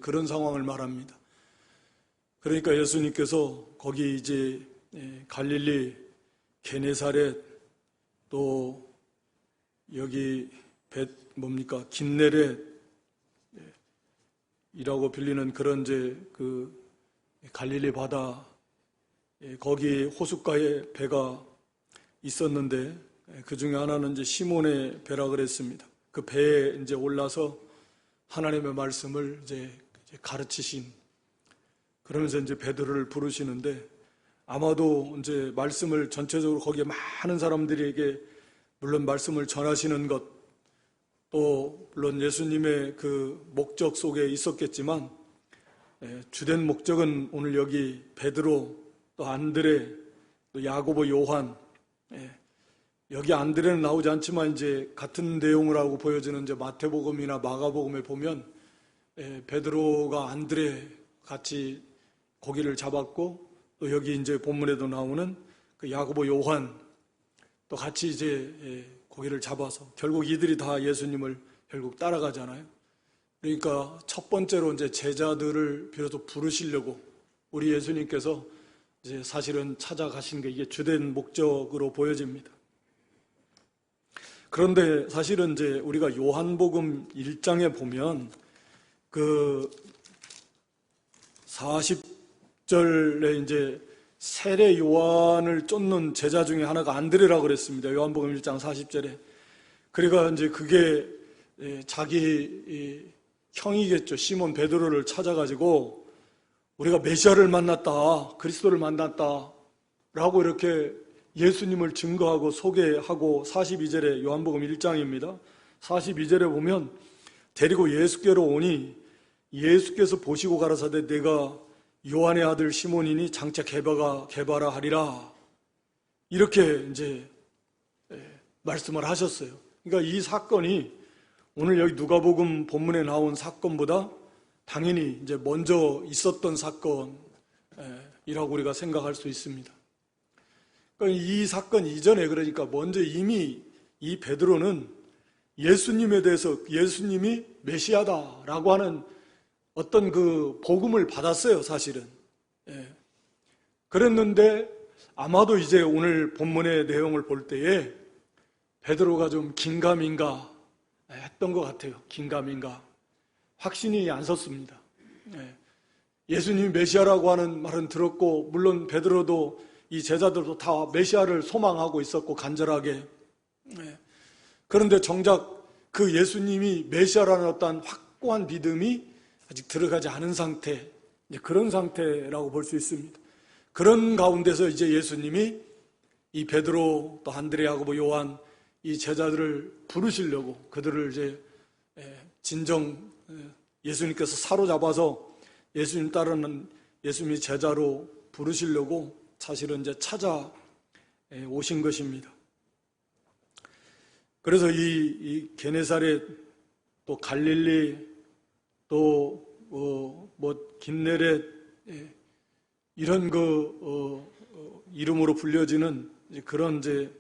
그런 상황을 말합니다. 그러니까 예수님께서 거기 이제 갈릴리, 게네사렛, 또 여기 긴네렛이라고 불리는 그런 이제 그 갈릴리 바다, 거기 호숫가에 배가 있었는데 그 중에 하나는 이제 시몬의 배라 그랬습니다. 그 배에 이제 올라서 하나님의 말씀을 이제 가르치신, 그러면서 이제 베드로를 부르시는데, 아마도 이제 말씀을 전체적으로 거기에 많은 사람들에게 물론 말씀을 전하시는 것, 또 물론 예수님의 그 목적 속에 있었겠지만, 주된 목적은 오늘 여기 베드로, 또 안드레, 또 야고보, 요한, 여기 안드레는 나오지 않지만 이제 같은 내용을 하고 보여지는 이제 마태복음이나 마가복음에 보면 베드로가 안드레 같이 고기를 잡았고, 또 여기 이제 본문에도 나오는 그 야고보, 요한 또 같이 이제 고기를 잡아서 결국 이들이 다 예수님을 결국 따라가잖아요. 그러니까 첫 번째로 이제 제자들을 비로소 부르시려고 우리 예수님께서 이제 사실은 찾아가신 게 이게 주된 목적으로 보여집니다. 그런데 사실은 이제 우리가 요한복음 1장에 보면 그 40절에 이제 세례 요한을 쫓는 제자 중에 하나가 안드레라고 그랬습니다. 요한복음 1장 40절에. 그러니까 이제 그게 자기 형이겠죠. 시몬 베드로를 찾아가지고 우리가 메시아를 만났다, 그리스도를 만났다 라고 이렇게 예수님을 증거하고 소개하고, 42절에 요한복음 1장입니다. 42절에 보면 데리고 예수께로 오니 예수께서 보시고 가라사대 내가 요한의 아들 시몬이니 장차 개바라 하리라, 이렇게 이제 말씀을 하셨어요. 그러니까 이 사건이 오늘 여기 누가복음 본문에 나온 사건보다 당연히 이제 먼저 있었던 사건이라고 우리가 생각할 수 있습니다. 그러니까 이 사건 이전에, 그러니까 먼저 이미 이 베드로는 예수님에 대해서 예수님이 메시아다라고 하는 어떤 그 복음을 받았어요, 사실은. 그랬는데 아마도 이제 오늘 본문의 내용을 볼 때에 베드로가 좀 긴가민가 했던 것 같아요. 긴가민가. 확신이 안 섰습니다. 예수님이 메시아라고 하는 말은 들었고, 물론 베드로도 이 제자들도 다 메시아를 소망하고 있었고 간절하게. 그런데 정작 그 예수님이 메시아라는 어떤 확고한 믿음이 아직 들어가지 않은 상태, 그런 상태라고 볼 수 있습니다. 그런 가운데서 이제 예수님이 이 베드로, 또 안드레, 야고보, 요한 이 제자들을 부르시려고, 그들을 이제 진정 예수님께서 사로잡아서 예수님 따르는 예수님의 제자로 부르시려고 사실은 이제 찾아오신 것입니다. 그래서 이 게네사렛, 또 갈릴리, 또 긴네렛, 이런 이름으로 불려지는 그런 이제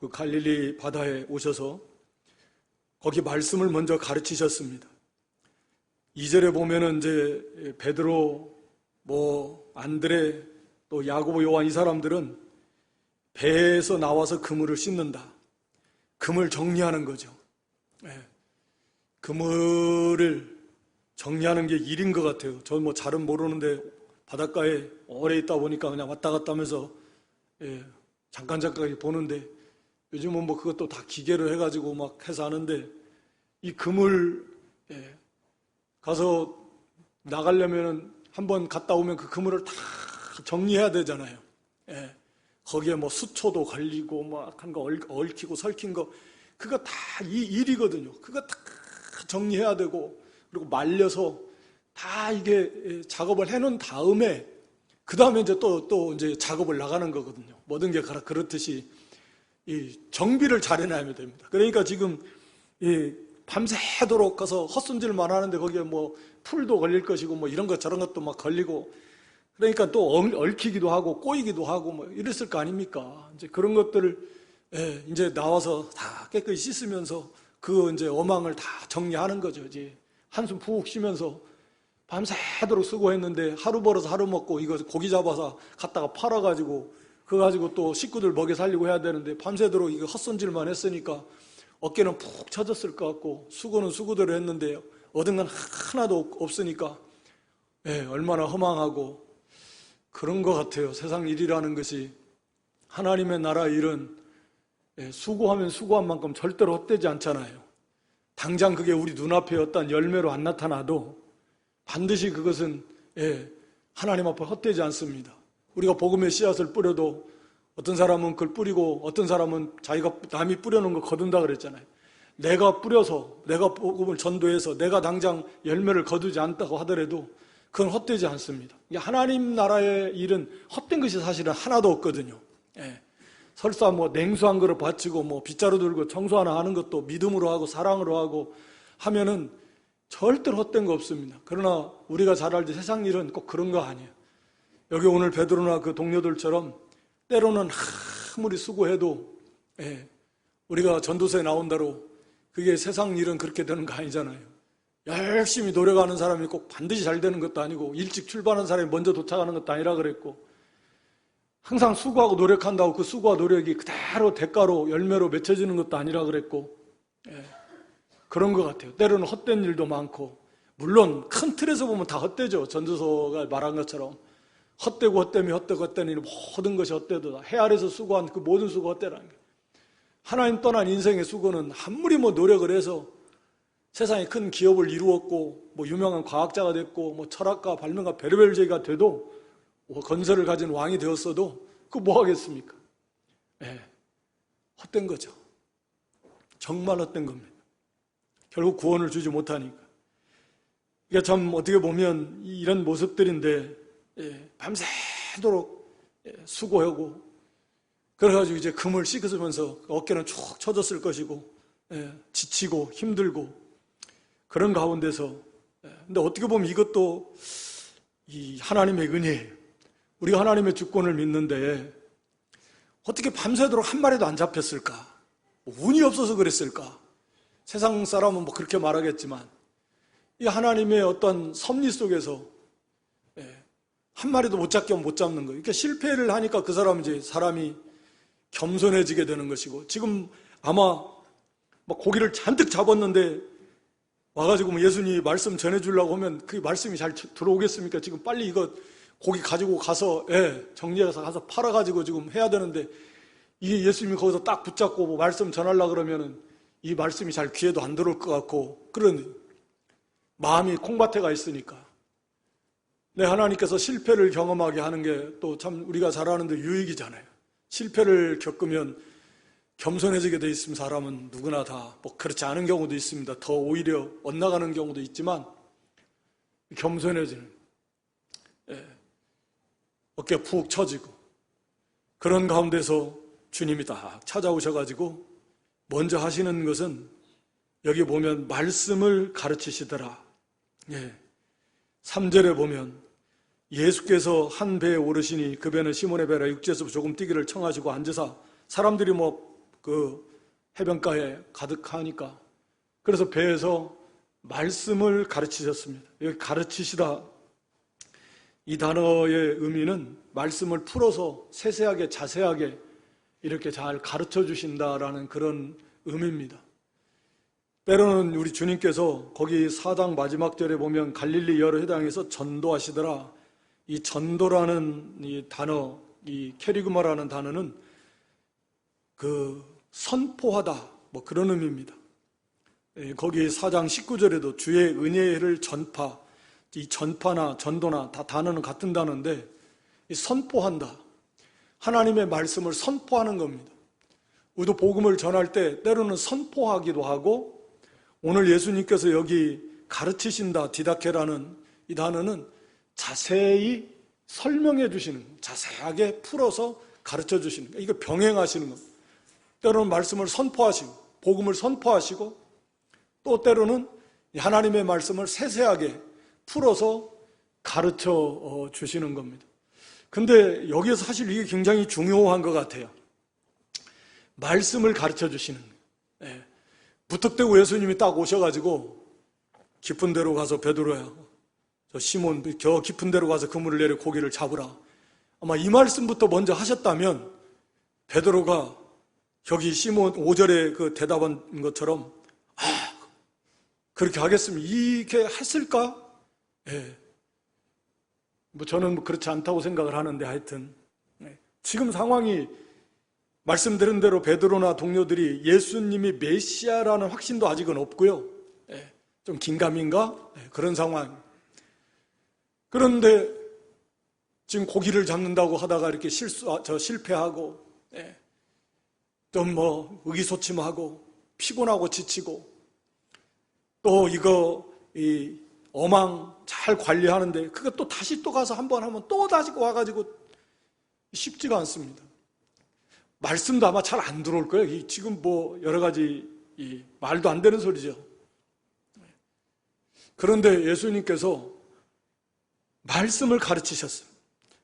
그 갈릴리 바다에 오셔서 거기 말씀을 먼저 가르치셨습니다. 2절에 보면은 이제 베드로, 안드레, 또 야고보, 요한 이 사람들은 배에서 나와서 그물을 씻는다. 그물 정리하는 거죠. 그물을 정리하는 게 일인 것 같아요. 저는 잘은 모르는데 바닷가에 오래 있다 보니까 그냥 왔다 갔다 하면서 잠깐 보는데, 요즘은 그것도 다 기계로 해가지고 막 해서 하는데, 이 그물 가서 나가려면은 한번 갔다 오면 그 그물을 다 정리해야 되잖아요. 거기에 수초도 걸리고 한 거 얽히고 설킨 거, 그거 다 이 일이거든요. 그거 다 정리해야 되고, 그리고 말려서 다 이게 작업을 해놓은 다음에 그 다음에 이제 또 이제 작업을 나가는 거거든요. 모든 게 그렇듯이 이 정비를 잘 해놔야 됩니다. 그러니까 지금 밤새도록 가서 헛손질만 하는데 거기에 풀도 걸릴 것이고 이런 것 저런 것도 막 걸리고, 그러니까 또 얽히기도 하고 꼬이기도 하고 이랬을 거 아닙니까? 이제 그런 것들을 이제 나와서 다 깨끗이 씻으면서 그 이제 어망을 다 정리하는 거죠. 이제 한숨 푹 쉬면서 밤새도록 수고했는데 하루 벌어서 하루 먹고 이거 고기 잡아서 갖다가 팔아가지고 그거 가지고 또 식구들 먹여 살리고 해야 되는데 밤새도록 이거 헛손질만 했으니까 어깨는 푹 처졌을 것 같고 수고는 수고대로 했는데 얻은 건 하나도 없으니까 얼마나 허망하고 그런 것 같아요. 세상 일이라는 것이 하나님의 나라 일은 수고하면 수고한 만큼 절대로 헛되지 않잖아요. 당장 그게 우리 눈앞에 어떤 열매로 안 나타나도 반드시 그것은 하나님 앞에 헛되지 않습니다. 우리가 복음의 씨앗을 뿌려도 어떤 사람은 그걸 뿌리고 어떤 사람은 자기가 남이 뿌려놓은 거 거둔다 그랬잖아요. 내가 뿌려서 내가 복음을 전도해서 내가 당장 열매를 거두지 않다고 하더라도 그건 헛되지 않습니다. 하나님 나라의 일은 헛된 것이 사실은 하나도 없거든요. 설사 뭐 냉수 한 그릇 바치고 뭐 빗자루 들고 청소 하나 하는 것도 믿음으로 하고 사랑으로 하고 하면은 절대로 헛된 거 없습니다. 그러나 우리가 잘 알지 세상 일은 꼭 그런 거 아니에요. 여기 오늘 베드로나 그 동료들처럼 때로는 아무리 수고해도 우리가 전도서에 나온 대로 그게 세상 일은 그렇게 되는 거 아니잖아요. 열심히 노력하는 사람이 꼭 반드시 잘 되는 것도 아니고 일찍 출발하는 사람이 먼저 도착하는 것도 아니라 그랬고 항상 수고하고 노력한다고 그 수고와 노력이 그대로 대가로 열매로 맺혀지는 것도 아니라 그랬고 그런 것 같아요. 때로는 헛된 일도 많고 물론 큰 틀에서 보면 다 헛되죠. 전도서가 말한 것처럼 헛되고 헛되며 헛되고 헛되니 모든 것이 헛되도다. 해 아래서 수고한 그 모든 수고 헛되라는 거예요. 하나님 떠난 인생의 수고는 아무리 뭐 노력을 해서 세상에 큰 기업을 이루었고 뭐 유명한 과학자가 됐고 뭐 철학가, 발명가, 별의별 제가 돼도 건설을 가진 왕이 되었어도 그거 뭐 하겠습니까? 헛된 거죠. 정말 헛된 겁니다. 결국 구원을 주지 못하니까. 그러니까 참 어떻게 보면 이런 모습들인데 밤새도록 수고하고 그래가지고 이제 금을 씻으면서 어깨는 쭉 처졌을 것이고 지치고 힘들고 그런 가운데서 근데 어떻게 보면 이것도 이 하나님의 은혜예요. 우리가 하나님의 주권을 믿는데 어떻게 밤새도록 한 마리도 안 잡혔을까? 운이 없어서 그랬을까? 세상 사람은 뭐 그렇게 말하겠지만 이 하나님의 어떤 섭리 속에서 한 마리도 못 잡는 거예요. 그러니까 실패를 하니까 그 사람은 이제 사람이 겸손해지게 되는 것이고 지금 아마 막 고기를 잔뜩 잡았는데 와가지고 뭐 예수님이 말씀 전해주려고 하면 그 말씀이 잘 들어오겠습니까? 지금 빨리 이거 고기 가지고 가서 정리해서 가서 팔아가지고 지금 해야 되는데 이게 예수님이 거기서 딱 붙잡고 뭐 말씀 전하려고 그러면은 이 말씀이 잘 귀에도 안 들어올 것 같고 그런 마음이 콩밭에 가 있으니까 하나님께서 실패를 경험하게 하는 게 또 참 우리가 잘 아는데 유익이잖아요. 실패를 겪으면 겸손해지게 돼 있으면 사람은 누구나 다 뭐 그렇지 않은 경우도 있습니다. 더 오히려 엇나가는 경우도 있지만 겸손해지는 어깨 푹 처지고 그런 가운데서 주님이 딱 찾아오셔가지고 먼저 하시는 것은 여기 보면 말씀을 가르치시더라. 3절에 보면 예수께서 한 배에 오르시니 그 배는 시몬의 배라 육지에서 조금 뛰기를 청하시고 앉으사 사람들이 뭐 그 해변가에 가득하니까 그래서 배에서 말씀을 가르치셨습니다. 여기 가르치시다 이 단어의 의미는 말씀을 풀어서 세세하게 자세하게 이렇게 잘 가르쳐 주신다라는 그런 의미입니다. 때로는 우리 주님께서 거기 4장 마지막 절에 보면 갈릴리 여러 해당에서 전도하시더라. 이 전도라는 이 단어, 이 캐리그마라는 단어는 그 선포하다 뭐 그런 의미입니다. 거기 4장 19절에도 주의 은혜를 전파, 이 전파나 전도나 다 단어는 같은 단어인데 이 선포한다. 하나님의 말씀을 선포하는 겁니다. 우리도 복음을 전할 때 때로는 선포하기도 하고 오늘 예수님께서 여기 가르치신다 디다케라는 이 단어는 자세히 설명해 주시는 거예요. 자세하게 풀어서 가르쳐 주시는 거예요. 이거 병행하시는 겁니다. 때로는 말씀을 선포하시고 복음을 선포하시고 또 때로는 하나님의 말씀을 세세하게 풀어서 가르쳐 주시는 겁니다. 근데 여기에서 사실 이게 굉장히 중요한 것 같아요. 말씀을 가르쳐 주시는 거예요. 무턱대고 예수님이 딱 오셔가지고 깊은 데로 가서 베드로야, 저 시몬 저 깊은 데로 가서 그물을 내려 고기를 잡으라. 아마 이 말씀부터 먼저 하셨다면 베드로가 여기 시몬 5절에 그 대답한 것처럼 그렇게 하겠으면 이렇게 했을까? 예. 뭐 저는 그렇지 않다고 생각을 하는데 하여튼 지금 상황이 말씀드린 대로 베드로나 동료들이 예수님이 메시아라는 확신도 아직은 없고요. 좀 긴가민가? 그런 상황. 그런데 지금 고기를 잡는다고 하다가 이렇게 실패하고 좀 뭐 의기소침하고 피곤하고 지치고 또 이거 이 어망 잘 관리하는데 그거 또 다시 또 가서 한번 하면 또 다시 와가지고 쉽지가 않습니다. 말씀도 아마 잘 안 들어올 거예요. 지금 뭐 여러 가지 말도 안 되는 소리죠. 그런데 예수님께서 말씀을 가르치셨어요.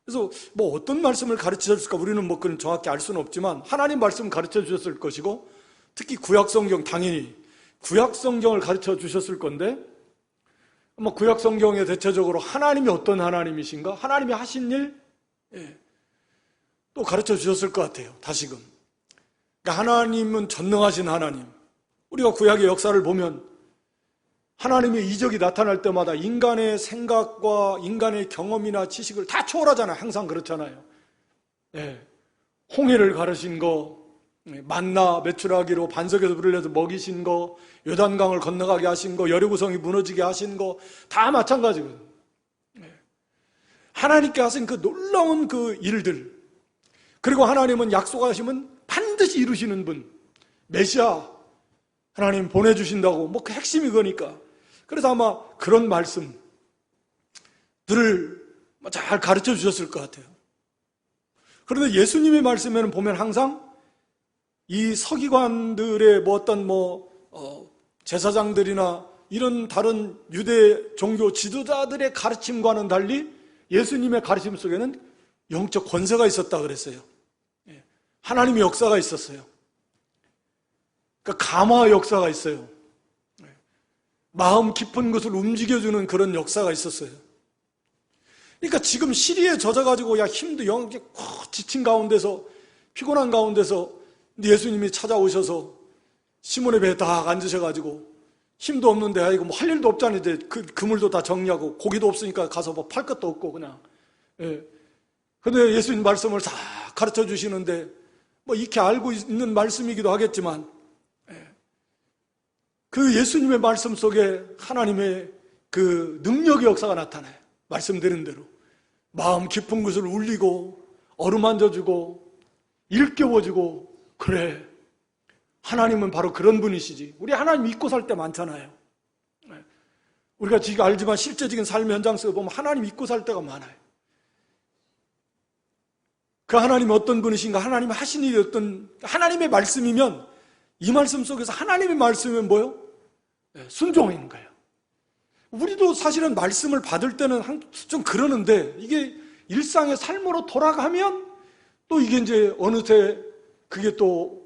그래서 뭐 어떤 말씀을 가르치셨을까 우리는 뭐 그건 정확히 알 수는 없지만 하나님 말씀 가르쳐 주셨을 것이고 특히 구약성경 당연히 구약성경을 가르쳐 주셨을 건데 뭐 구약성경에 대체적으로 하나님이 어떤 하나님이신가? 하나님이 하신 일? 또 가르쳐 주셨을 것 같아요. 다시금. 그러니까 하나님은 전능하신 하나님. 우리가 구약의 역사를 보면 하나님의 이적이 나타날 때마다 인간의 생각과 인간의 경험이나 지식을 다 초월하잖아요. 항상 그렇잖아요. 홍해를 가르신 거, 만나 매출하기로 반석에서 불을 내서 먹이신 거, 요단강을 건너가게 하신 거, 여리고성이 무너지게 하신 거 다 마찬가지거든요. 하나님께 하신 그 놀라운 그 일들, 그리고 하나님은 약속하시면 반드시 이루시는 분, 메시아 하나님 보내주신다고 뭐 그 핵심이 그거니까. 그래서 아마 그런 말씀들을 잘 가르쳐 주셨을 것 같아요. 그런데 예수님의 말씀에는 보면 항상 이 서기관들의 뭐 어떤 제사장들이나 이런 다른 유대 종교 지도자들의 가르침과는 달리 예수님의 가르침 속에는 영적 권세가 있었다 그랬어요. 하나님의 역사가 있었어요. 그러니까 감화 역사가 있어요. 마음 깊은 것을 움직여주는 그런 역사가 있었어요. 그러니까 지금 시리에 젖어가지고 힘도 지친 가운데서 피곤한 가운데서 예수님이 찾아오셔서 시몬의 배에 딱 앉으셔가지고 힘도 없는데 아이고 뭐 할 일도 없잖아요. 이제 그물도 다 정리하고 고기도 없으니까 가서 뭐 팔 것도 없고 그냥. 근데 예수님 말씀을 다 가르쳐 주시는데 뭐 이렇게 알고 있는 말씀이기도 하겠지만 그 예수님의 말씀 속에 하나님의 그 능력의 역사가 나타나요. 말씀드린 대로 마음 깊은 것을 울리고 어루만져주고 일깨워주고 그래 하나님은 바로 그런 분이시지. 우리 하나님 믿고 살 때 많잖아요. 우리가 지금 알지만 실제적인 삶 현장 속에 보면 하나님 믿고 살 때가 많아요. 그 하나님이 어떤 분이신가? 하나님이 하신 일이 어떤 하나님의 말씀이면 이 말씀 속에서 하나님의 말씀이면 뭐요? 순종인 거예요. 우리도 사실은 말씀을 받을 때는 좀 그러는데 이게 일상의 삶으로 돌아가면 또 이게 이제 어느새 그게 또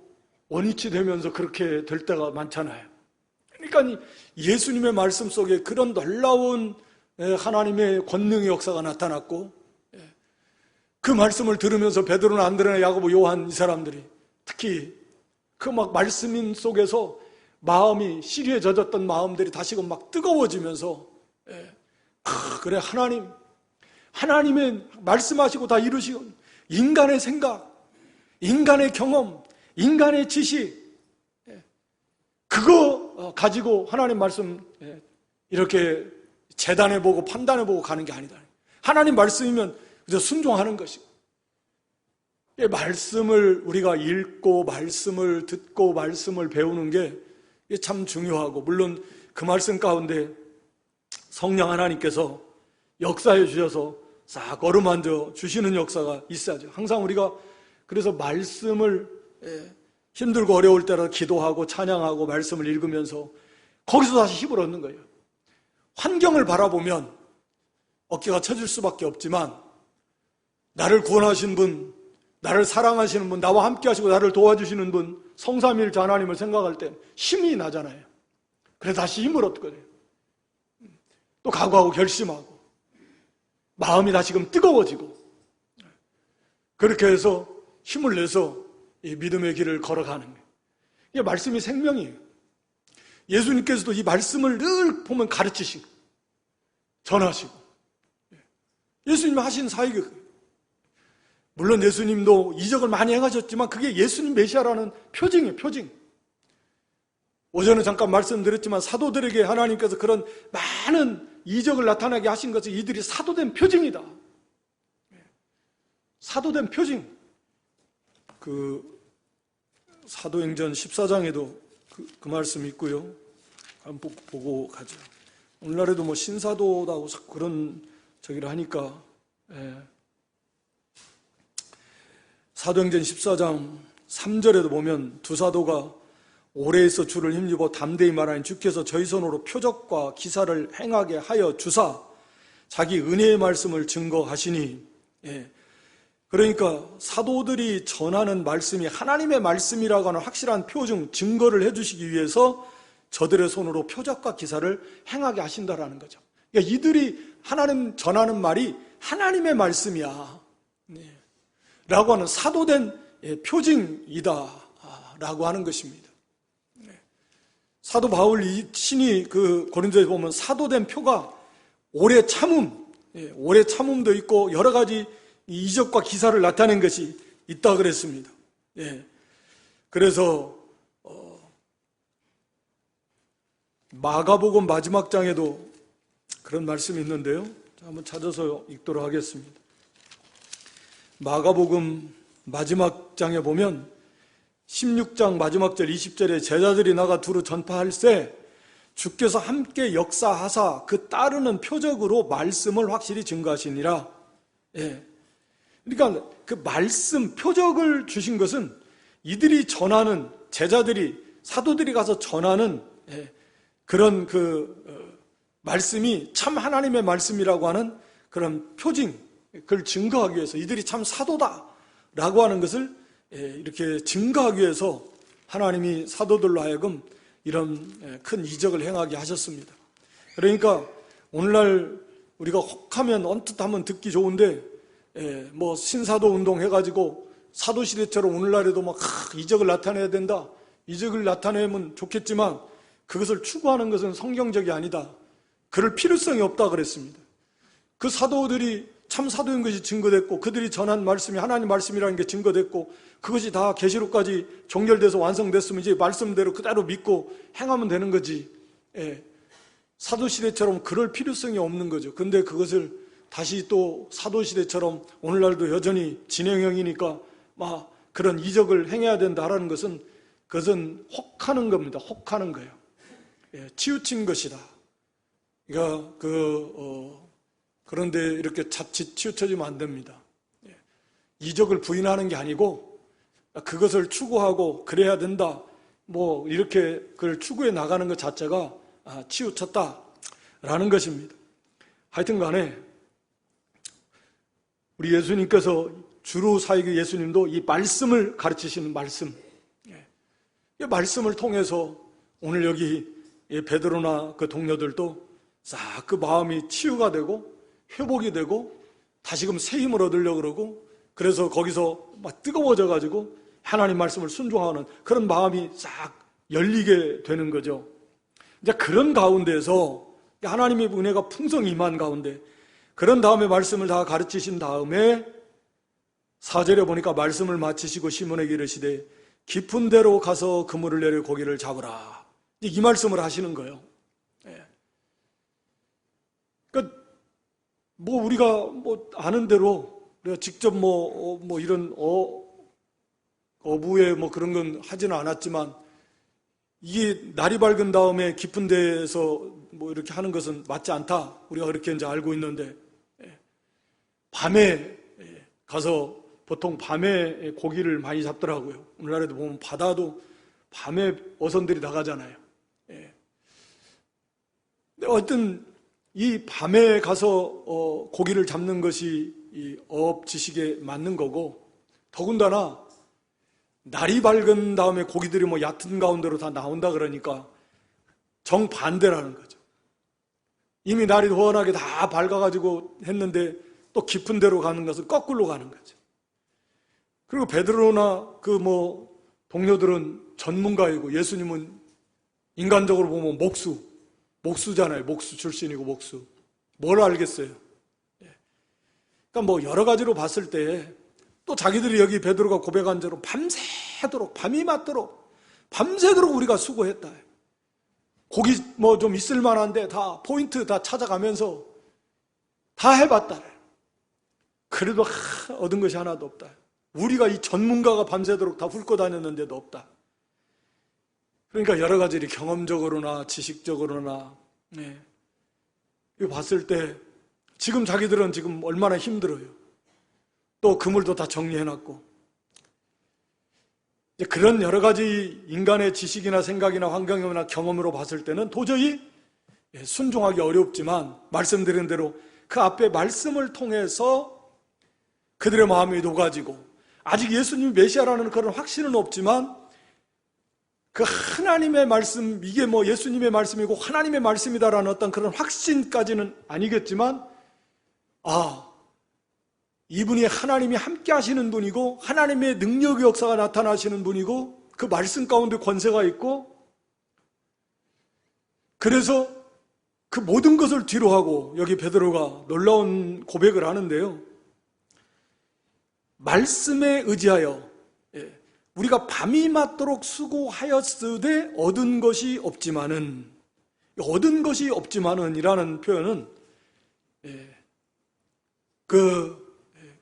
원위치 되면서 그렇게 될 때가 많잖아요. 그러니까 예수님의 말씀 속에 그런 놀라운 하나님의 권능의 역사가 나타났고 그 말씀을 들으면서 베드로나 안드레나 야고보 요한 이 사람들이 특히 그 막 말씀 속에서 마음이 시리에 젖었던 마음들이 다시금 막 뜨거워지면서 그래 하나님의 말씀하시고 다 이루시고 인간의 생각, 인간의 경험, 인간의 지식 그거 가지고 하나님 말씀 이렇게 재단해보고 판단해보고 가는 게 아니다. 하나님 말씀이면 그저 순종하는 것이고 말씀을 우리가 읽고 말씀을 듣고 말씀을 배우는 게 참 중요하고 물론 그 말씀 가운데 성령 하나님께서 역사해 주셔서 싹 어루만져 주시는 역사가 있어야죠. 항상 우리가 그래서 말씀을 힘들고 어려울 때라도 기도하고 찬양하고 말씀을 읽으면서 거기서 다시 힘을 얻는 거예요. 환경을 바라보면 어깨가 처질 수밖에 없지만 나를 구원하신 분, 나를 사랑하시는 분, 나와 함께 하시고 나를 도와주시는 분, 성삼일자 하나님을 생각할 때 힘이 나잖아요. 그래서 다시 힘을 얻거든요. 또 각오하고 결심하고 마음이 다시금 뜨거워지고 그렇게 해서 힘을 내서 이 믿음의 길을 걸어가는 거예요. 이게 말씀이 생명이에요. 예수님께서도 이 말씀을 늘 보면 가르치시고 전하시고 예수님이 하신 사역이 그래요. 물론 예수님도 이적을 많이 행하셨지만 그게 예수님 메시아라는 표징이에요. 표징. 오전에 잠깐 말씀드렸지만 사도들에게 하나님께서 그런 많은 이적을 나타나게 하신 것은 이들이 사도된 표징이다. 사도된 표징. 그 사도행전 14장에도 그 말씀이 있고요. 한번 보고 가죠. 오늘날에도 뭐 신사도다고 그런 저기를 하니까 사도행전 14장 3절에도 보면 두 사도가 오래에서 주를 힘입어 담대히 말하니 주께서 저희 손으로 표적과 기사를 행하게 하여 주사 자기 은혜의 말씀을 증거하시니 그러니까 사도들이 전하는 말씀이 하나님의 말씀이라고 하는 확실한 표징, 증거를 해주시기 위해서 저들의 손으로 표적과 기사를 행하게 하신다라는 거죠. 그러니까 이들이 하나님 전하는 말이 하나님의 말씀이야 라고 하는 사도된 표징이다 라고 하는 것입니다. 사도 바울 이 신이 그 고린도에 보면 사도된 표가 오래 참음도 있고 여러 가지 이적과 기사를 나타낸 것이 있다 그랬습니다. 그래서 마가복음 마지막 장에도 그런 말씀이 있는데요. 한번 찾아서 읽도록 하겠습니다. 마가복음 마지막 장에 보면 16장 마지막 절 20절에 제자들이 나가 두루 전파할세 주께서 함께 역사하사 그 따르는 표적으로 말씀을 확실히 증거하시니라. 그러니까 그 말씀, 표적을 주신 것은 이들이 전하는, 제자들이, 사도들이 가서 전하는 그런 말씀이 참 하나님의 말씀이라고 하는 그런 표징, 그걸 증거하기 위해서 이들이 참 사도다라고 하는 것을 이렇게 증거하기 위해서 하나님이 사도들로 하여금 이런 큰 이적을 행하게 하셨습니다. 그러니까 오늘날 우리가 혹하면 언뜻 하면 듣기 좋은데 뭐 신사도 운동 해가지고 사도시대처럼 오늘날에도 막 이적을 나타내야 된다. 이적을 나타내면 좋겠지만 그것을 추구하는 것은 성경적이 아니다. 그럴 필요성이 없다 그랬습니다. 그 사도들이 참 사도인 것이 증거됐고 그들이 전한 말씀이 하나님 말씀이라는 게 증거됐고 그것이 다 계시록까지 종결돼서 완성됐으면 이제 말씀대로 그대로 믿고 행하면 되는 거지. 사도시대처럼 그럴 필요성이 없는 거죠. 근데 그것을 다시 또 사도시대처럼 오늘날도 여전히 진행형이니까 막 그런 이적을 행해야 된다라는 것은 그것은 혹하는 겁니다. 혹하는 거예요. 치우친 것이다. 그러니까 그런데 이렇게 자칫 치우쳐지면 안 됩니다. 이적을 부인하는 게 아니고 그것을 추구하고 그래야 된다. 뭐 이렇게 그걸 추구해 나가는 것 자체가 치우쳤다라는 것입니다. 하여튼 간에 우리 예수님께서 주로 사역의 예수님도 이 말씀을 가르치시는 말씀, 이 말씀을 통해서 오늘 여기 베드로나 그 동료들도 싹 그 마음이 치유가 되고 회복이 되고 다시금 새 힘을 얻으려고 그러고 그래서 거기서 막 뜨거워져 가지고 하나님 말씀을 순종하는 그런 마음이 싹 열리게 되는 거죠. 이제 그런 가운데서 하나님의 은혜가 풍성히 임한 가운데 그런 다음에 말씀을 다 가르치신 다음에 4절에 보니까 말씀을 마치시고 시몬에게 이르시되 깊은 데로 가서 그물을 내려 고기를 잡으라. 이 말씀을 하시는 거예요. 그러니까 뭐 우리가 뭐 아는 대로 우리가 직접 뭐 이런 어부에 뭐 그런 건 하지는 않았지만 이게 날이 밝은 다음에 깊은 데에서 뭐 이렇게 하는 것은 맞지 않다. 우리가 그렇게 이제 알고 있는데 밤에 가서 보통 밤에 고기를 많이 잡더라고요. 오늘날에도 보면 바다도 밤에 어선들이 나가잖아요. 어떤 이 밤에 가서 고기를 잡는 것이 이 어업 지식에 맞는 거고 더군다나 날이 밝은 다음에 고기들이 뭐 얕은 가운데로 다 나온다 그러니까 정반대라는 거죠. 이미 날이 워낙에 다 밝아가지고 했는데 또 깊은 데로 가는 것은 거꾸로 가는 거죠. 그리고 베드로나 동료들은 전문가이고 예수님은 인간적으로 보면 목수잖아요. 목수 출신이고 목수. 뭘 알겠어요? 그러니까 여러 가지로 봤을 때 또 자기들이 여기 베드로가 고백한 대로 밤새도록, 밤이 맞도록, 밤새도록 우리가 수고했다. 고기 좀 있을 만한데 다 포인트 다 찾아가면서 다 해봤다. 그래도 얻은 것이 하나도 없다. 우리가 이 전문가가 밤새도록 다 훑고 다녔는데도 없다. 그러니까 여러 가지 경험적으로나 지식적으로나 이거 봤을 때 지금 자기들은 지금 얼마나 힘들어요. 또 그물도 다 정리해놨고 그런 여러 가지 인간의 지식이나 생각이나 환경이나 경험으로 봤을 때는 도저히 순종하기 어렵지만 말씀드린 대로 그 앞에 말씀을 통해서 그들의 마음이 녹아지고 아직 예수님이 메시아라는 그런 확신은 없지만 그 하나님의 말씀, 이게 예수님의 말씀이고 하나님의 말씀이다라는 어떤 그런 확신까지는 아니겠지만 이분이 하나님이 함께 하시는 분이고 하나님의 능력의 역사가 나타나시는 분이고 그 말씀 가운데 권세가 있고 그래서 그 모든 것을 뒤로 하고 여기 베드로가 놀라운 고백을 하는데요. 말씀에 의지하여 우리가 밤이 맞도록 수고하였으되 얻은 것이 없지만은 이라는 표현은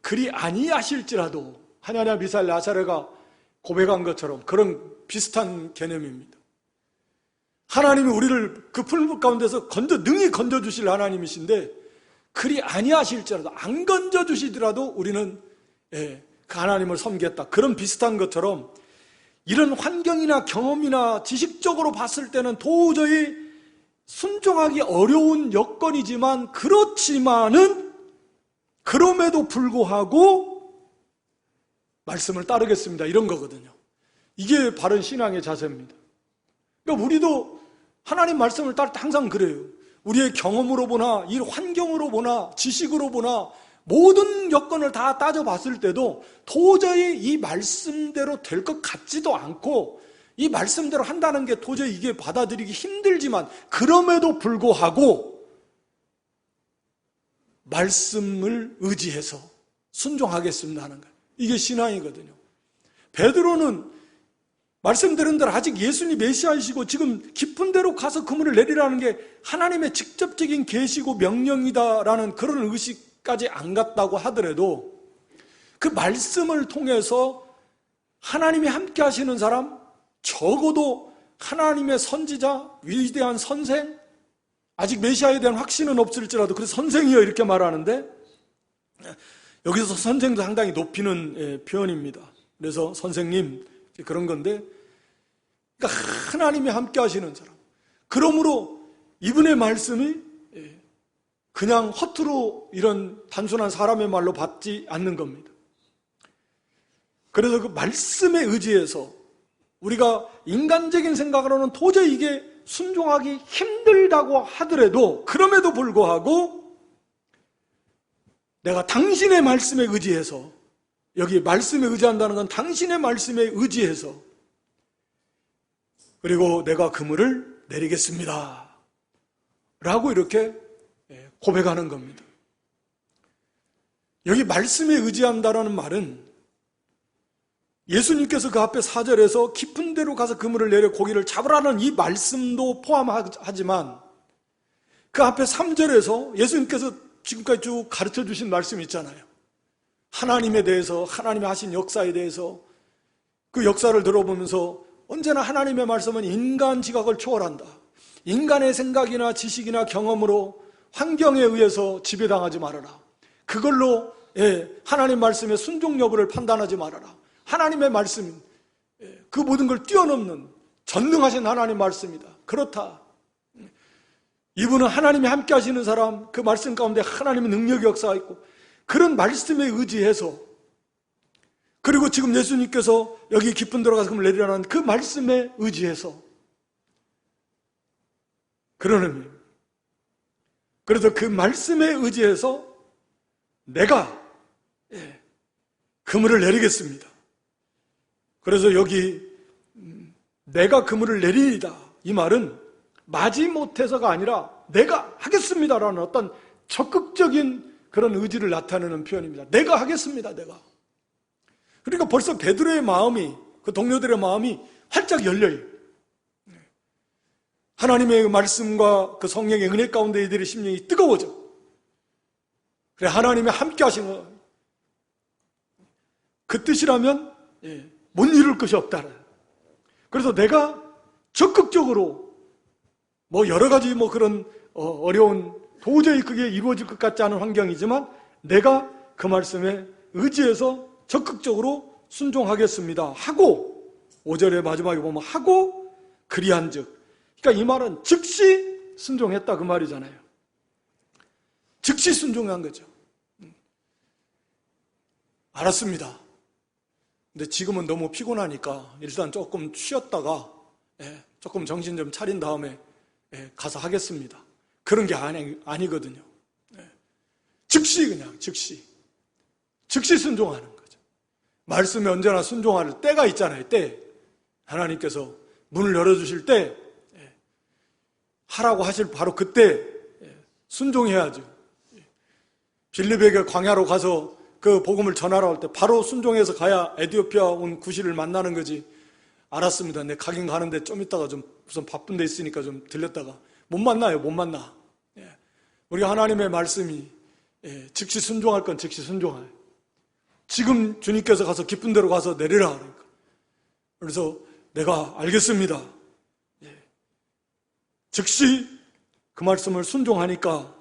그리 아니하실지라도 하나냐 미사엘 나사렛가 고백한 것처럼 그런 비슷한 개념입니다. 하나님이 우리를 그 풀무 가운데서 능히 건져주실 하나님이신데 그리 아니하실지라도 안 건져주시더라도 우리는 그 하나님을 섬겼다. 그런 비슷한 것처럼 이런 환경이나 경험이나 지식적으로 봤을 때는 도저히 순종하기 어려운 여건이지만 그렇지만은 그럼에도 불구하고 말씀을 따르겠습니다. 이런 거거든요. 이게 바른 신앙의 자세입니다. 그러니까 우리도 하나님 말씀을 따를 때 항상 그래요. 우리의 경험으로 보나 이 환경으로 보나 지식으로 보나 모든 여건을 다 따져봤을 때도 도저히 이 말씀대로 될 것 같지도 않고 이 말씀대로 한다는 게 도저히 이게 받아들이기 힘들지만 그럼에도 불구하고 말씀을 의지해서 순종하겠습니다 하는 거예요. 이게 신앙이거든요. 베드로는 말씀드린 대로 아직 예수님이 메시아이시고 지금 깊은 데로 가서 그물을 내리라는 게 하나님의 직접적인 계시고 명령이다라는 그런 의식까지 안 갔다고 하더라도 그 말씀을 통해서 하나님이 함께 하시는 사람, 적어도 하나님의 선지자, 위대한 선생, 아직 메시아에 대한 확신은 없을지라도 그래서 선생이요 이렇게 말하는데 여기서 선생도 상당히 높이는 표현입니다. 그래서 선생님 그런 건데 그러니까 하나님이 함께 하시는 사람, 그러므로 이분의 말씀이 그냥 허투루 이런 단순한 사람의 말로 받지 않는 겁니다. 그래서 그 말씀에 의지해서 우리가 인간적인 생각으로는 도저히 이게 순종하기 힘들다고 하더라도 그럼에도 불구하고 내가 당신의 말씀에 의지해서, 여기 말씀에 의지한다는 건 당신의 말씀에 의지해서 그리고 내가 그물을 내리겠습니다 라고 이렇게 고백하는 겁니다. 여기 말씀에 의지한다는 말은 예수님께서 그 앞에 4절에서 깊은 데로 가서 그물을 내려 고기를 잡으라는 이 말씀도 포함하지만 그 앞에 3절에서 예수님께서 지금까지 쭉 가르쳐 주신 말씀이 있잖아요. 하나님에 대해서, 하나님이 하신 역사에 대해서 그 역사를 들어보면서 언제나 하나님의 말씀은 인간 지각을 초월한다. 인간의 생각이나 지식이나 경험으로 환경에 의해서 지배당하지 말아라. 그걸로 하나님 말씀의 순종 여부를 판단하지 말아라. 하나님의 말씀, 그 모든 걸 뛰어넘는 전능하신 하나님 말씀이다. 그렇다. 이분은 하나님이 함께 하시는 사람, 그 말씀 가운데 하나님의 능력의 역사가 있고 그런 말씀에 의지해서, 그리고 지금 예수님께서 여기 깊은 데로 가서 그물 내리라는 그 말씀에 의지해서, 그런 의미입니다. 그래서 그 말씀에 의지해서 내가 그물을 내리겠습니다. 그래서 여기 내가 그물을 내리리다, 이 말은 마지못해서가 아니라 내가 하겠습니다라는 어떤 적극적인 그런 의지를 나타내는 표현입니다. 내가 하겠습니다. 내가. 그러니까 벌써 베드로의 마음이, 그 동료들의 마음이 활짝 열려요. 하나님의 말씀과 그 성령의 은혜 가운데 이들의 심령이 뜨거워져. 그래, 하나님이 함께 하신 거, 그 뜻이라면 못 이룰 것이 없다. 그래서 내가 적극적으로 여러 가지 그런 어려운, 도저히 그게 이루어질 것 같지 않은 환경이지만 내가 그 말씀에 의지해서 적극적으로 순종하겠습니다 하고, 5절의 마지막에 보면 하고 그리한즉, 그러니까 이 말은 즉시 순종했다 그 말이잖아요. 즉시 순종한 거죠. 알았습니다. 근데 지금은 너무 피곤하니까 일단 조금 쉬었다가 조금 정신 좀 차린 다음에 가서 하겠습니다. 그런 게 아니거든요. 즉시, 그냥 즉시 순종하는 거죠. 말씀에 언제나 순종할 때가 있잖아요. 때. 하나님께서 문을 열어주실 때 하라고 하실 바로 그때 순종해야죠. 빌립에게 광야로 가서 그 복음을 전하러 할 때 바로 순종해서 가야 에티오피아 온 구실을 만나는 거지. 알았습니다. 내 가긴 가는데 좀 있다가 좀 우선 바쁜 데 있으니까 좀 들렸다가 못 만나요. 못 만나. 우리 하나님의 말씀이 즉시 순종할 건 즉시 순종할. 지금 주님께서 가서 기쁜 대로 가서 내리라 그러니까. 그래서 내가 알겠습니다. 즉시 그 말씀을 순종하니까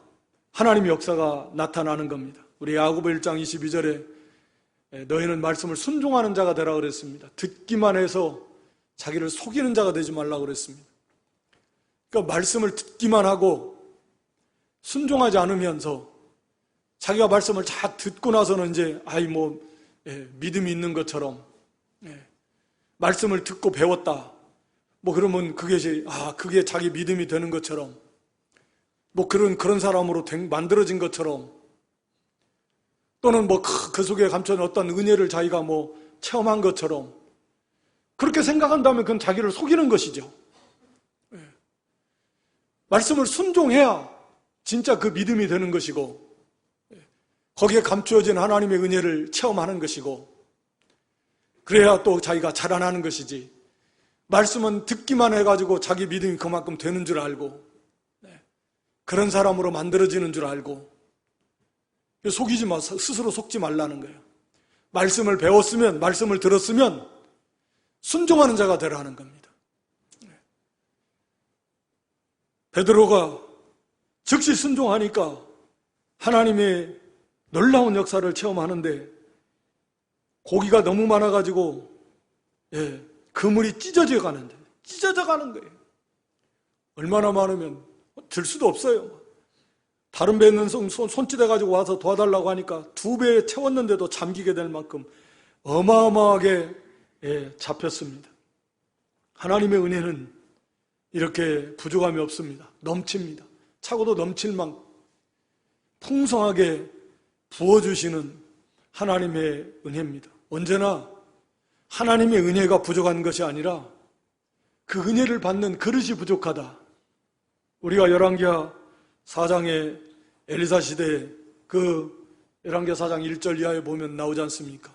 하나님의 역사가 나타나는 겁니다. 우리 야고보 1장 22절에 너희는 말씀을 순종하는 자가 되라 그랬습니다. 듣기만 해서 자기를 속이는 자가 되지 말라고 그랬습니다. 그러니까 말씀을 듣기만 하고 순종하지 않으면서 자기가 말씀을 다 듣고 나서는 이제 믿음이 있는 것처럼 말씀을 듣고 배웠다. 그러면 그게 자기 믿음이 되는 것처럼 그런 사람으로 만들어진 것처럼 또는 그 속에 감춰진 어떤 은혜를 자기가 체험한 것처럼 그렇게 생각한다면 그건 자기를 속이는 것이죠. 말씀을 순종해야 진짜 그 믿음이 되는 것이고 거기에 감추어진 하나님의 은혜를 체험하는 것이고 그래야 또 자기가 자라나는 것이지. 말씀은 듣기만 해가지고 자기 믿음이 그만큼 되는 줄 알고 그런 사람으로 만들어지는 줄 알고 속이지 마, 스스로 속지 말라는 거예요. 말씀을 배웠으면, 말씀을 들었으면 순종하는 자가 되라는 겁니다. 베드로가 즉시 순종하니까 하나님의 놀라운 역사를 체험하는데 고기가 너무 많아가지고 그물이 찢어져 가는 거예요. 얼마나 많으면 들 수도 없어요. 다른 배에 있는 손짓해가지고 와서 도와달라고 하니까 2배에 채웠는데도 잠기게 될 만큼 어마어마하게 잡혔습니다. 하나님의 은혜는 이렇게 부족함이 없습니다. 넘칩니다. 차고도 넘칠 만큼 풍성하게 부어주시는 하나님의 은혜입니다. 언제나 하나님의 은혜가 부족한 것이 아니라 그 은혜를 받는 그릇이 부족하다. 우리가 열왕기하 4장의 엘리사 시대에 그 열왕기하 4장 1절 이하에 보면 나오지 않습니까?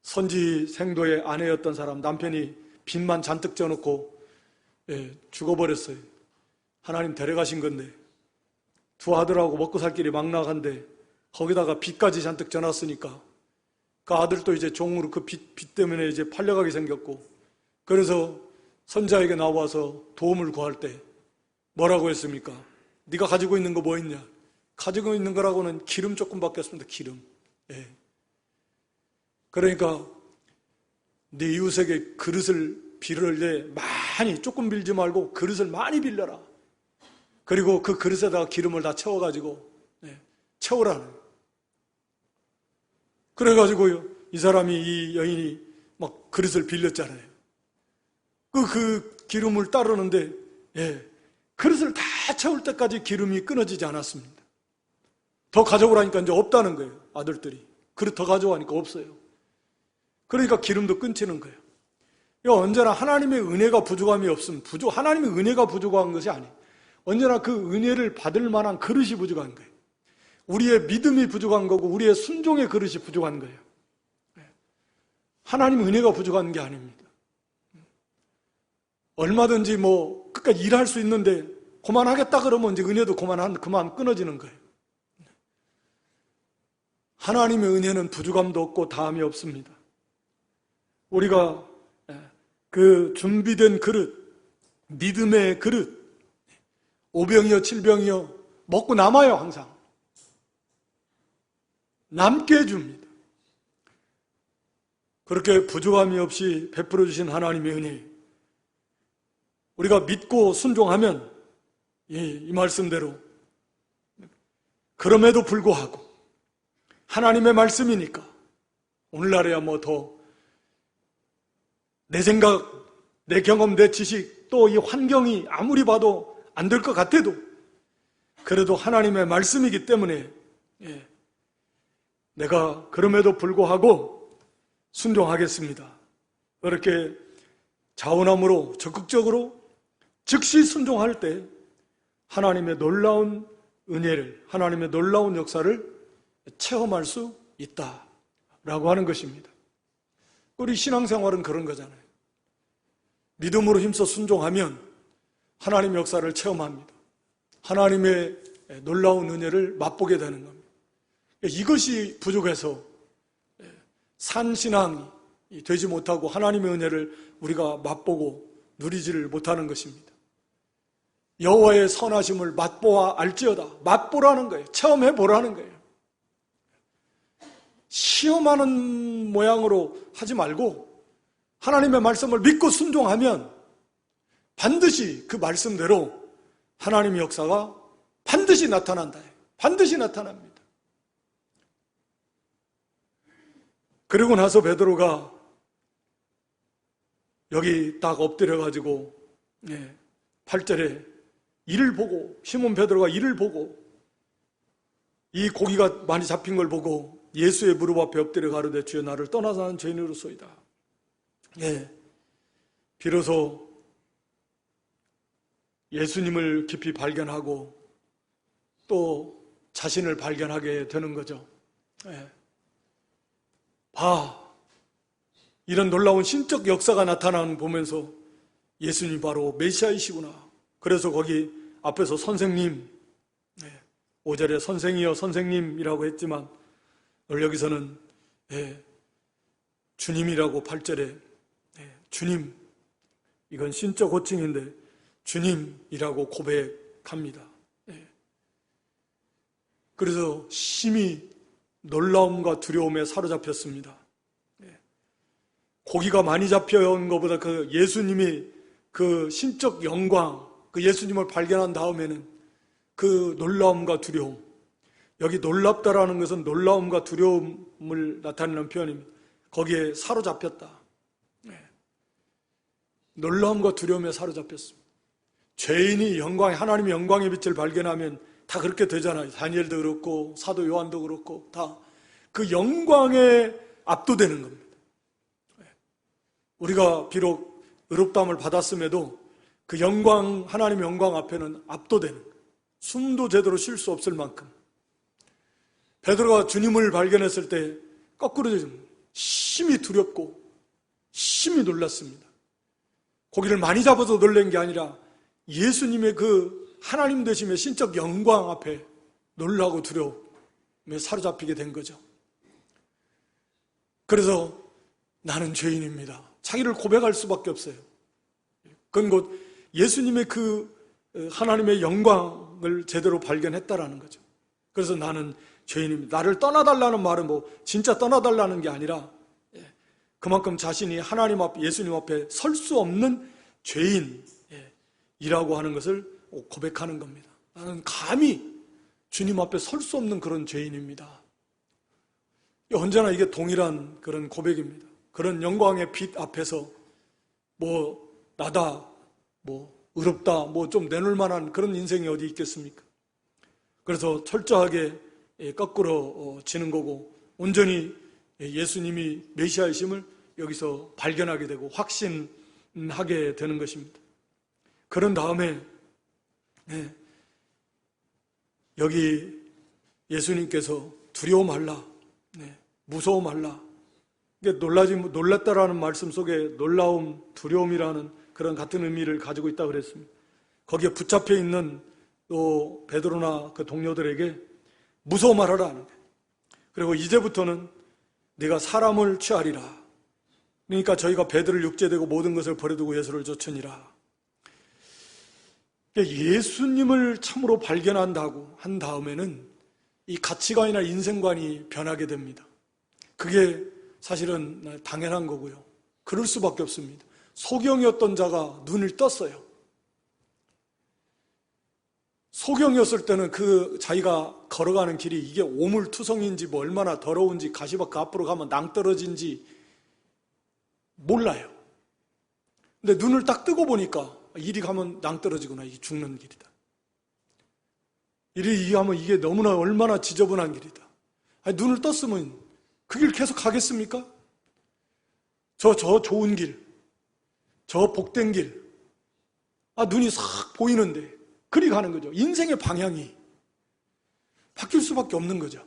선지 생도의 아내였던 사람, 남편이 빚만 잔뜩 져놓고 죽어버렸어요. 하나님 데려가신 건데 2 아들하고 먹고 살 길이 막막한데 거기다가 빚까지 잔뜩 져놨으니까 그 아들도 이제 종으로 그 빚 때문에 이제 팔려가게 생겼고 그래서 선지자에게 나와서 도움을 구할 때 뭐라고 했습니까? 네가 가지고 있는 거 뭐 있냐? 가지고 있는 거라고는 기름 조금밖에 없습니다. 기름. 그러니까 네 이웃에게 그릇을 빌을 때 많이, 조금 빌지 말고 그릇을 많이 빌려라. 그리고 그 그릇에다가 기름을 다 채워가지고 채우라는. 그래가지고요, 이 사람이, 이 여인이 막 그릇을 빌렸잖아요. 그 기름을 따르는데 그릇을 다 다 채울 때까지 기름이 끊어지지 않았습니다. 더 가져오라니까 이제 없다는 거예요. 아들들이. 그릇 더 가져오니까 없어요. 그러니까 기름도 끊기는 거예요. 언제나 하나님의 은혜가 부족함이 없으면 하나님의 은혜가 부족한 것이 아니에요. 언제나 그 은혜를 받을 만한 그릇이 부족한 거예요. 우리의 믿음이 부족한 거고 우리의 순종의 그릇이 부족한 거예요. 하나님 은혜가 부족한 게 아닙니다. 얼마든지 끝까지 일할 수 있는데 그만하겠다 그러면 이제 은혜도 그만 끊어지는 거예요. 하나님의 은혜는 부족함도 없고 다함이 없습니다. 우리가 그 준비된 그릇, 믿음의 그릇, 5병이요 7병이요 먹고 남아요. 항상 남게 해줍니다. 그렇게 부족함이 없이 베풀어 주신 하나님의 은혜, 우리가 믿고 순종하면 이 말씀대로 그럼에도 불구하고 하나님의 말씀이니까 오늘날에야 더 내 생각, 내 경험, 내 지식, 또 이 환경이 아무리 봐도 안 될 것 같아도 그래도 하나님의 말씀이기 때문에 내가 그럼에도 불구하고 순종하겠습니다. 그렇게 자원함으로 적극적으로 즉시 순종할 때 하나님의 놀라운 은혜를, 하나님의 놀라운 역사를 체험할 수 있다라고 하는 것입니다. 우리 신앙생활은 그런 거잖아요. 믿음으로 힘써 순종하면 하나님의 역사를 체험합니다. 하나님의 놀라운 은혜를 맛보게 되는 겁니다. 이것이 부족해서 산신앙이 되지 못하고 하나님의 은혜를 우리가 맛보고 누리지를 못하는 것입니다. 여호와의 선하심을 맛보아 알지어다. 맛보라는 거예요. 체험해보라는 거예요. 시험하는 모양으로 하지 말고 하나님의 말씀을 믿고 순종하면 반드시 그 말씀대로 하나님의 역사가 반드시 나타난다. 반드시 나타납니다. 그리고 나서 베드로가 여기 딱 엎드려가지고 8절에 이를 보고, 시몬 베드로가 이를 보고 이 고기가 많이 잡힌 걸 보고 예수의 무릎 앞에 엎드려 가로되 주여 나를 떠나서 나는 죄인으로소이다. 비로소 예수님을 깊이 발견하고 또 자신을 발견하게 되는 거죠. 이런 놀라운 신적 역사가 나타나는 보면서 예수님 바로 메시아이시구나. 그래서 거기 앞에서 선생님, 5절에 선생이여 선생님이라고 했지만 오늘 여기서는 주님이라고 8절에 주님, 이건 신적 호칭인데 주님이라고 고백합니다. 그래서 심히 놀라움과 두려움에 사로잡혔습니다. 고기가 많이 잡혀온 것보다 그 예수님이 그 신적 영광, 그 예수님을 발견한 다음에는 그 놀라움과 두려움, 여기 놀랍다라는 것은 놀라움과 두려움을 나타내는 표현입니다. 거기에 사로잡혔다. 놀라움과 두려움에 사로잡혔습니다. 죄인이 하나님의 영광의 빛을 발견하면 다 그렇게 되잖아요. 다니엘도 그렇고 사도 요한도 그렇고 다 그 영광에 압도되는 겁니다. 우리가 비록 의롭다함을 받았음에도 그 영광, 하나님의 영광 앞에는 압도되는, 숨도 제대로 쉴 수 없을 만큼. 베드로가 주님을 발견했을 때 거꾸로 심히 두렵고 심히 놀랐습니다. 고기를 많이 잡아서 놀란 게 아니라 예수님의 그 하나님 되심의 신적 영광 앞에 놀라고 두려움에 사로잡히게 된 거죠. 그래서 나는 죄인입니다. 자기를 고백할 수밖에 없어요. 그건 곧 예수님의 그 하나님의 영광을 제대로 발견했다라는 거죠. 그래서 나는 죄인입니다. 나를 떠나달라는 말은 진짜 떠나달라는 게 아니라 그만큼 자신이 하나님 앞, 예수님 앞에 설 수 없는 죄인이라고 하는 것을 고백하는 겁니다. 나는 감히 주님 앞에 설 수 없는 그런 죄인입니다. 언제나 이게 동일한 그런 고백입니다. 그런 영광의 빛 앞에서 나다, 의롭다, 뭐 좀 내놓을 만한 그런 인생이 어디 있겠습니까? 그래서 철저하게 거꾸로 지는 거고, 온전히 예수님이 메시아이심을 여기서 발견하게 되고 확신하게 되는 것입니다. 그런 다음에 여기 예수님께서 두려워 말라, 무서워 말라. 놀랐다라는 말씀 속에 놀라움, 두려움이라는 그런 같은 의미를 가지고 있다고 그랬습니다. 거기에 붙잡혀 있는 또 베드로나 그 동료들에게 무서워 말하라 하는 거예요. 그리고 이제부터는 네가 사람을 취하리라. 그러니까 저희가 배들을 육제되고 모든 것을 버려두고 예수를 쫓으니라. 예수님을 참으로 발견한다고 한 다음에는 이 가치관이나 인생관이 변하게 됩니다. 그게 사실은 당연한 거고요. 그럴 수밖에 없습니다. 소경이었던 자가 눈을 떴어요. 소경이었을 때는 그 자기가 걸어가는 길이 이게 오물투성인지 뭐 얼마나 더러운지 가시밭 그 앞으로 가면 낭떠러진지 몰라요. 근데 눈을 딱 뜨고 보니까 이리 가면 낭떠러지구나, 이게 죽는 길이다. 이리 가면 이게 너무나 얼마나 지저분한 길이다. 아니, 눈을 떴으면 그 길 계속 가겠습니까? 저 좋은 길, 저 복된 길, 눈이 싹 보이는데 그리 가는 거죠. 인생의 방향이 바뀔 수밖에 없는 거죠.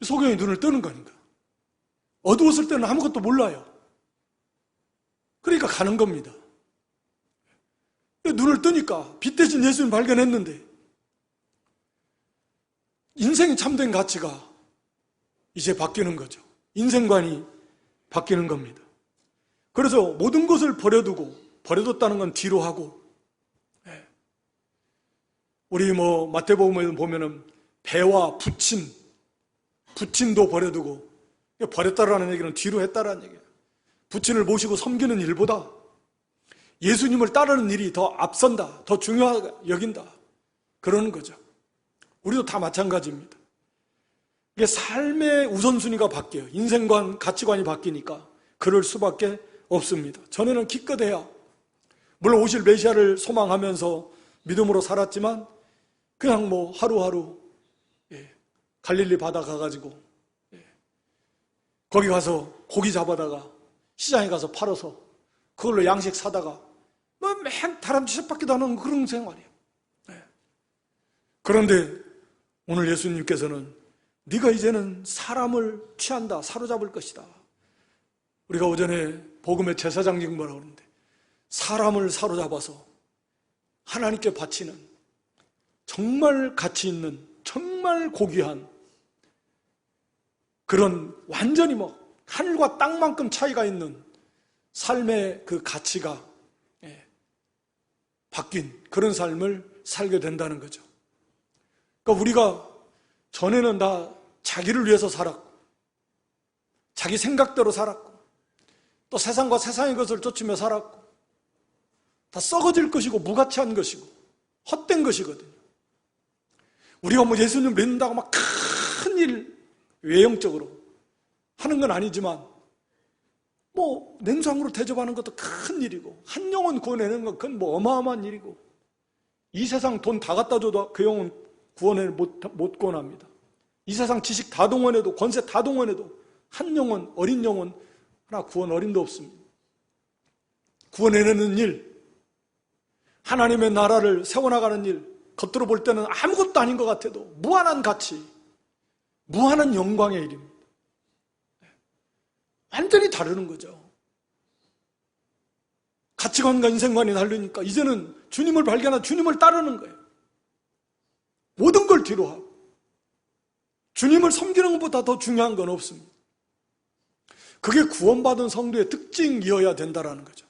소경이 눈을 뜨는 거니까. 어두웠을 때는 아무것도 몰라요. 그러니까 가는 겁니다. 눈을 뜨니까 빛 대신 예수님 발견했는데 인생이 참된 가치가 이제 바뀌는 거죠. 인생관이 바뀌는 겁니다. 그래서 모든 것을 버려두고, 버려뒀다는 건 뒤로 하고, 우리 마태복음에 보면은 배와 부친도 버려두고, 버렸다라는 얘기는 뒤로 했다라는 얘기예요. 부친을 모시고 섬기는 일보다 예수님을 따르는 일이 더 앞선다, 더 중요하게 여긴다, 그러는 거죠. 우리도 다 마찬가지입니다. 이게 삶의 우선순위가 바뀌어요. 인생관, 가치관이 바뀌니까 그럴 수밖에 없습니다. 전에는 기껏해야 물론 오실 메시아를 소망하면서 믿음으로 살았지만 그냥 하루하루 갈릴리 바다 가가지고 거기 가서 고기 잡아다가 시장에 가서 팔아서 그걸로 양식 사다가 맨 다람쥐 쳇바퀴도 안 하는 그런 생활이에요. 그런데 오늘 예수님께서는 네가 이제는 사람을 취한다, 사로잡을 것이다. 우리가 오전에 복음의 제사장 직무라고 하는데 사람을 사로잡아서 하나님께 바치는 정말 가치 있는, 정말 고귀한 그런 완전히 하늘과 땅만큼 차이가 있는 삶의 그 가치가 바뀐 그런 삶을 살게 된다는 거죠. 그러니까 우리가 전에는 다 자기를 위해서 살았고 자기 생각대로 살았고 또 세상과 세상의 것을 쫓으며 살았고 다 썩어질 것이고 무가치한 것이고 헛된 것이거든요. 우리가 예수님 믿는다고 막 큰일 외형적으로 하는 건 아니지만 냉장으로 대접하는 것도 큰 일이고 한 영혼 구원내는 건 그건 어마어마한 일이고 이 세상 돈 다 갖다 줘도 그 영혼 구원을 못 구원합니다. 이 세상 지식 다 동원해도 권세 다 동원해도 한 영혼, 어린 영혼 하나 구원 어림도 없습니다. 구원해내는 일, 하나님의 나라를 세워나가는 일, 겉으로 볼 때는 아무것도 아닌 것 같아도 무한한 가치, 무한한 영광의 일입니다. 완전히 다르는 거죠. 가치관과 인생관이 다르니까 이제는 주님을 발견한 주님을 따르는 거예요. 모든 걸 뒤로 하고 주님을 섬기는 것보다 더 중요한 건 없습니다. 그게 구원받은 성도의 특징이어야 된다는 거죠.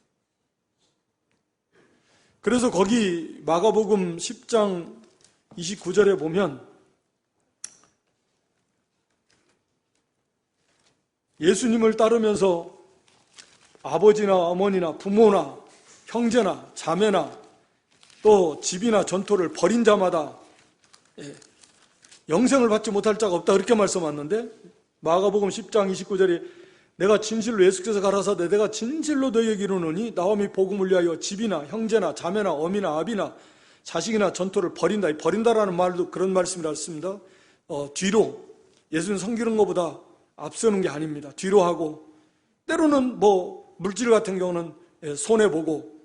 그래서 거기 마가복음 10장 29절에 보면 예수님을 따르면서 아버지나 어머니나 부모나 형제나 자매나 또 집이나 전토를 벌인 자마다 영생을 받지 못할 자가 없다, 그렇게 말씀하셨는데 마가복음 10장 29절에 내가 진실로 예수께서 가라사대 내가 진실로 너희에게 이르노니 나와 및 복음을 위하여 집이나 형제나 자매나 어미나 아비나 자식이나 전토를 버린다. 이 버린다라는 말도 그런 말씀이라 했습니다. 뒤로 예수는 섬기는 것보다 앞서는 게 아닙니다. 뒤로 하고 때로는 물질 같은 경우는 손해보고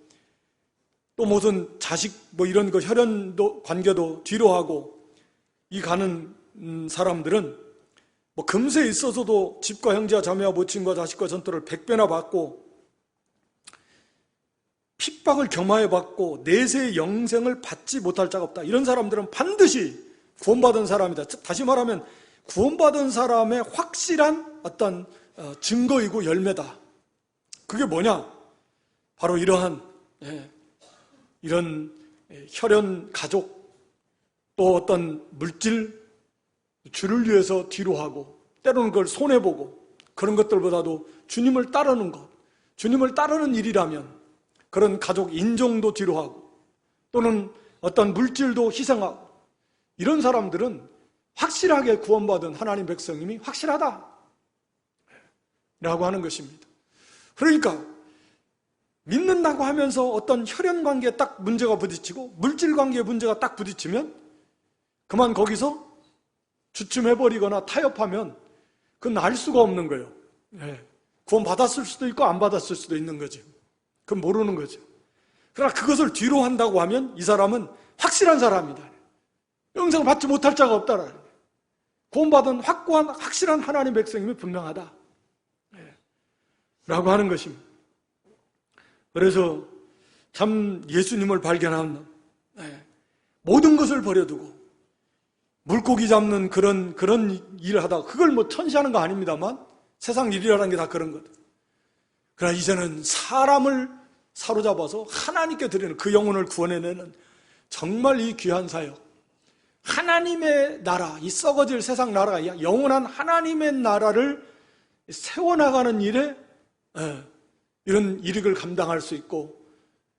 또 무슨 자식 이런 거 혈연 관계도 뒤로 하고 이 가는 사람들은 금세 있어서도 집과 형제와 자매와 모친과 자식과 전토를 100배나 받고 핍박을 겸하여 받고 내세의 영생을 받지 못할 자가 없다. 이런 사람들은 반드시 구원받은 사람이다. 다시 말하면 구원받은 사람의 확실한 어떤 증거이고 열매다. 그게 뭐냐? 바로 이러한 이런 혈연 가족 또 어떤 물질 주를 위해서 뒤로 하고 때로는 그걸 손해보고 그런 것들보다도 주님을 따르는 것, 주님을 따르는 일이라면 그런 가족 인종도 뒤로 하고 또는 어떤 물질도 희생하고 이런 사람들은 확실하게 구원받은 하나님 백성임이 확실하다 라고 하는 것입니다. 그러니까 믿는다고 하면서 어떤 혈연 관계에 딱 문제가 부딪히고 물질 관계에 문제가 딱 부딪히면 그만 거기서 주춤해버리거나 타협하면 그건 알 수가 없는 거예요. 구원 받았을 수도 있고 안 받았을 수도 있는 거죠. 그건 모르는 거죠. 그러나 그것을 뒤로 한다고 하면 이 사람은 확실한 사람이다. 영생을 받지 못할 자가 없다라는 거예요. 구원받은 확고한 확실한 하나님 백성임이 분명하다 라고 하는 것입니다. 그래서 참 예수님을 발견하는 모든 것을 버려두고 물고기 잡는 그런 일을 하다가 그걸 천시하는 거 아닙니다만 세상 일이라는 게 다 그런 거다. 그러나 이제는 사람을 사로잡아서 하나님께 드리는 그 영혼을 구원해내는 정말 이 귀한 사역, 하나님의 나라, 이 썩어질 세상 나라가 영원한 하나님의 나라를 세워나가는 일에 이런 일익을 감당할 수 있고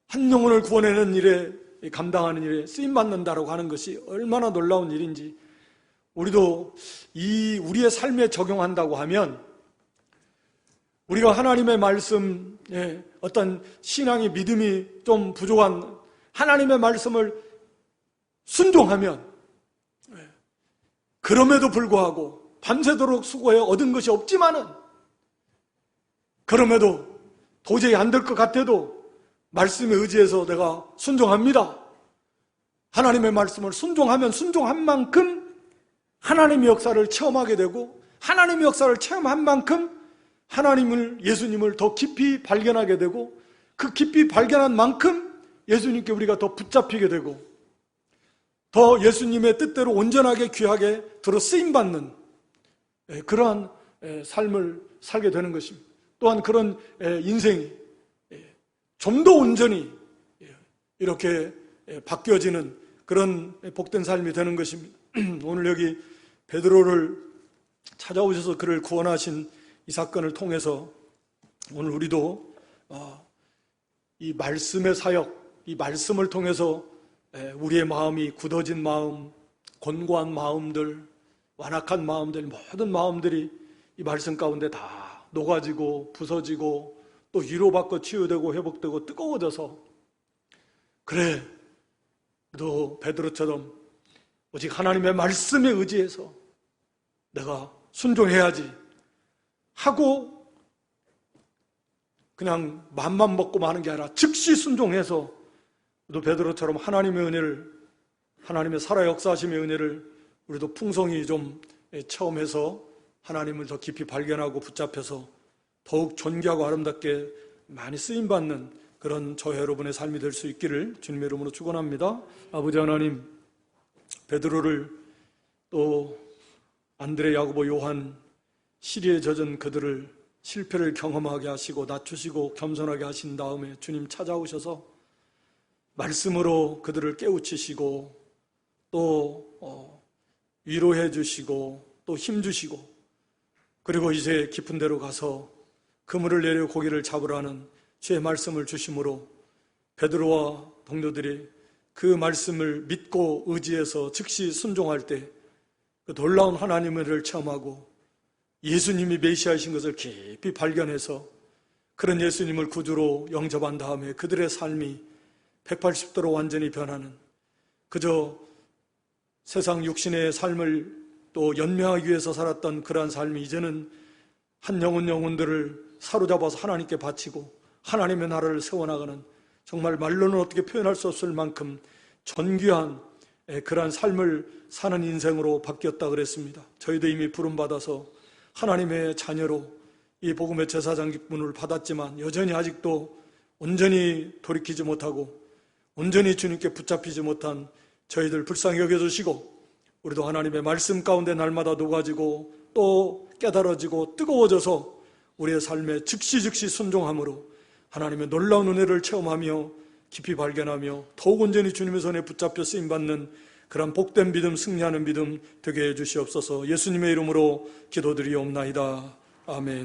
한 영혼을 구원해내는 일에 감당하는 일에 쓰임받는다라고 하는 것이 얼마나 놀라운 일인지 우리도 우리의 삶에 적용한다고 하면 우리가 하나님의 말씀에 어떤 신앙의 믿음이 좀 부족한 하나님의 말씀을 순종하면 그럼에도 불구하고 밤새도록 수고해 얻은 것이 없지만은 그럼에도 도저히 안 될 것 같아도 말씀에 의지해서 내가 순종합니다. 하나님의 말씀을 순종하면 순종한 만큼 하나님의 역사를 체험하게 되고 하나님의 역사를 체험한 만큼 예수님을 더 깊이 발견하게 되고 그 깊이 발견한 만큼 예수님께 우리가 더 붙잡히게 되고 더 예수님의 뜻대로 온전하게 귀하게 들어 쓰임받는 그러한 삶을 살게 되는 것입니다. 또한 그런 인생이 좀 더 온전히 이렇게 바뀌어지는 그런 복된 삶이 되는 것입니다. 오늘 여기 베드로를 찾아오셔서 그를 구원하신 이 사건을 통해서 오늘 우리도 이 말씀의 사역, 이 말씀을 통해서 우리의 마음이 굳어진 마음, 곤고한 마음들, 완악한 마음들, 모든 마음들이 이 말씀 가운데 다 녹아지고 부서지고 또 위로받고 치유되고 회복되고 뜨거워져서 그래, 너 베드로처럼 오직 하나님의 말씀에 의지해서 내가 순종해야지 하고 그냥 맘만 먹고 마는 게 아니라 즉시 순종해서 또 베드로처럼 하나님의 은혜를, 하나님의 살아 역사하심의 은혜를 우리도 풍성히 좀 체험해서 하나님을 더 깊이 발견하고 붙잡혀서 더욱 존귀하고 아름답게 많이 쓰임받는 그런 저와 여러분의 삶이 될 수 있기를 주님의 이름으로 축원합니다. 아버지 하나님, 베드로를 또 안드레, 야고보, 요한, 시리에 젖은 그들을 실패를 경험하게 하시고 낮추시고 겸손하게 하신 다음에 주님 찾아오셔서 말씀으로 그들을 깨우치시고 또 위로해 주시고 또 힘주시고 그리고 이제 깊은 데로 가서 그물을 내려 고기를 잡으라는 주의 말씀을 주심으로 베드로와 동료들이 그 말씀을 믿고 의지해서 즉시 순종할 때 그 놀라운 하나님의 은혜를 체험하고 예수님이 메시아이신 것을 깊이 발견해서 그런 예수님을 구주로 영접한 다음에 그들의 삶이 180도로 완전히 변하는, 그저 세상 육신의 삶을 또 연명하기 위해서 살았던 그러한 삶이 이제는 한 영혼들을 사로잡아서 하나님께 바치고 하나님의 나라를 세워나가는, 정말 말로는 어떻게 표현할 수 없을 만큼 존귀한 그러한 삶을 사는 인생으로 바뀌었다 그랬습니다. 저희도 이미 부름받아서 하나님의 자녀로 이 복음의 제사장 직분을 받았지만 여전히 아직도 온전히 돌이키지 못하고 온전히 주님께 붙잡히지 못한 저희들 불쌍히 여겨주시고, 우리도 하나님의 말씀 가운데 날마다 녹아지고 또 깨달아지고 뜨거워져서 우리의 삶에 즉시 순종함으로 하나님의 놀라운 은혜를 체험하며 깊이 발견하며 더욱 온전히 주님의 손에 붙잡혀 쓰임받는 그런 복된 믿음, 승리하는 믿음 되게 해주시옵소서. 예수님의 이름으로 기도드리옵나이다. 아멘.